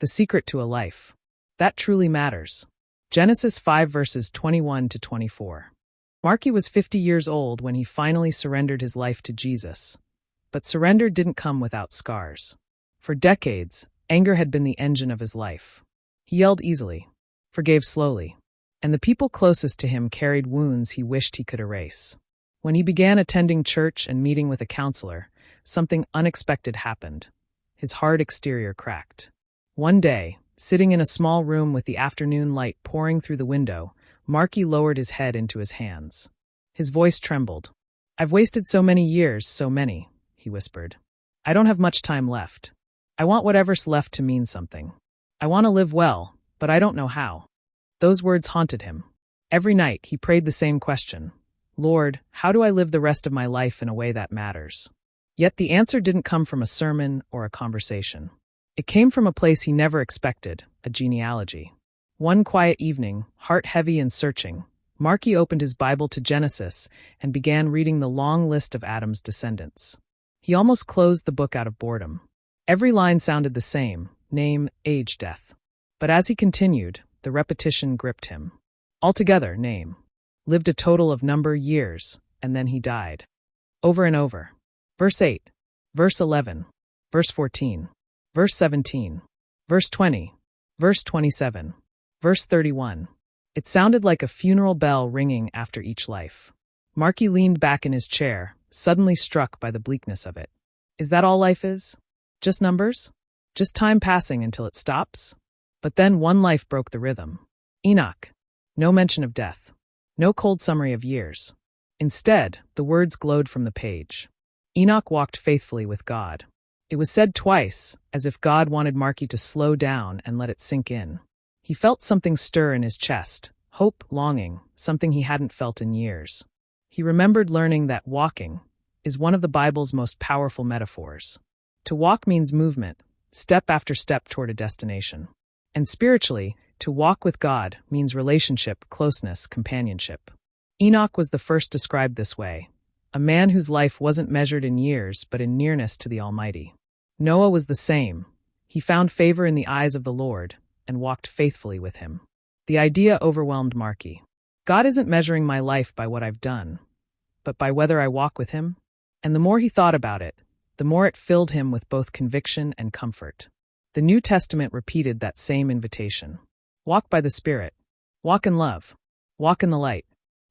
the secret to a life that truly matters. Genesis 5 verses 21 to 24. Marky was 50 years old when he finally surrendered his life to Jesus. But surrender didn't come without scars. For decades, anger had been the engine of his life. He yelled easily, forgave slowly, and the people closest to him carried wounds he wished he could erase. When he began attending church and meeting with a counselor, something unexpected happened. His hard exterior cracked. One day, sitting in a small room with the afternoon light pouring through the window, Marky lowered his head into his hands. His voice trembled. "I've wasted so many years, so many," he whispered. "I don't have much time left. I want whatever's left to mean something. I want to live well, but I don't know how." Those words haunted him. Every night he prayed the same question. "Lord, how do I live the rest of my life in a way that matters?" Yet the answer didn't come from a sermon or a conversation. It came from a place he never expected, a genealogy. One quiet evening, heart heavy and searching, Marky opened his Bible to Genesis and began reading the long list of Adam's descendants. He almost closed the book out of boredom. Every line sounded the same: name, age, death. But as he continued, the repetition gripped him. Altogether, name. Lived a total of number, years, and then he died. Over and over. Verse 8, verse 11, verse 14, verse 17, verse 20, verse 27, verse 31. It sounded like a funeral bell ringing after each life. Marky leaned back in his chair, suddenly struck by the bleakness of it. Is that all life is? Just numbers? Just time passing until it stops? But then one life broke the rhythm. Enoch. No mention of death. No cold summary of years. Instead, the words glowed from the page. Enoch walked faithfully with God. It was said twice, as if God wanted Marky to slow down and let it sink in. He felt something stir in his chest, hope, longing, something he hadn't felt in years. He remembered learning that walking is one of the Bible's most powerful metaphors. To walk means movement, step after step toward a destination. And spiritually, to walk with God means relationship, closeness, companionship. Enoch was the first described this way, a man whose life wasn't measured in years but in nearness to the Almighty. Noah was the same. He found favor in the eyes of the Lord and walked faithfully with him. The idea overwhelmed Marky. God isn't measuring my life by what I've done, but by whether I walk with him. And the more he thought about it, the more it filled him with both conviction and comfort. The New Testament repeated that same invitation. Walk by the Spirit. Walk in love. Walk in the light.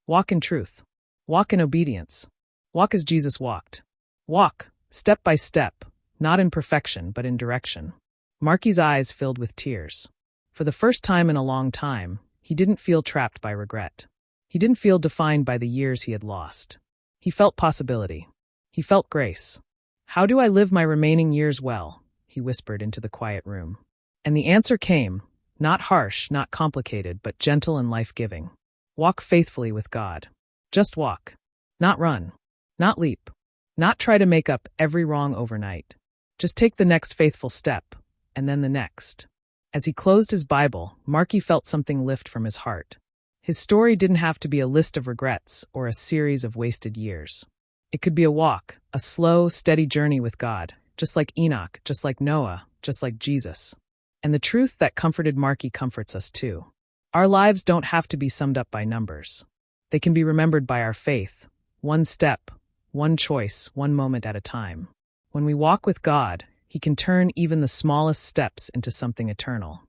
Walk in truth. Walk in obedience. Walk as Jesus walked. Walk, step by step, not in perfection but in direction. Marky's eyes filled with tears. For the first time in a long time, he didn't feel trapped by regret. He didn't feel defined by the years he had lost. He felt possibility. He felt grace. "How do I live my remaining years well?" he whispered into the quiet room. And the answer came, not harsh, not complicated, but gentle and life-giving. Walk faithfully with God. Just walk. Not run. Not leap. Not try to make up every wrong overnight. Just take the next faithful step, and then the next. As he closed his Bible, Marky felt something lift from his heart. His story didn't have to be a list of regrets or a series of wasted years. It could be a walk, a slow, steady journey with God, just like Enoch, just like Noah, just like Jesus. And the truth that comforted Marky comforts us too. Our lives don't have to be summed up by numbers. They can be remembered by our faith, one step, one choice, one moment at a time. When we walk with God, He can turn even the smallest steps into something eternal.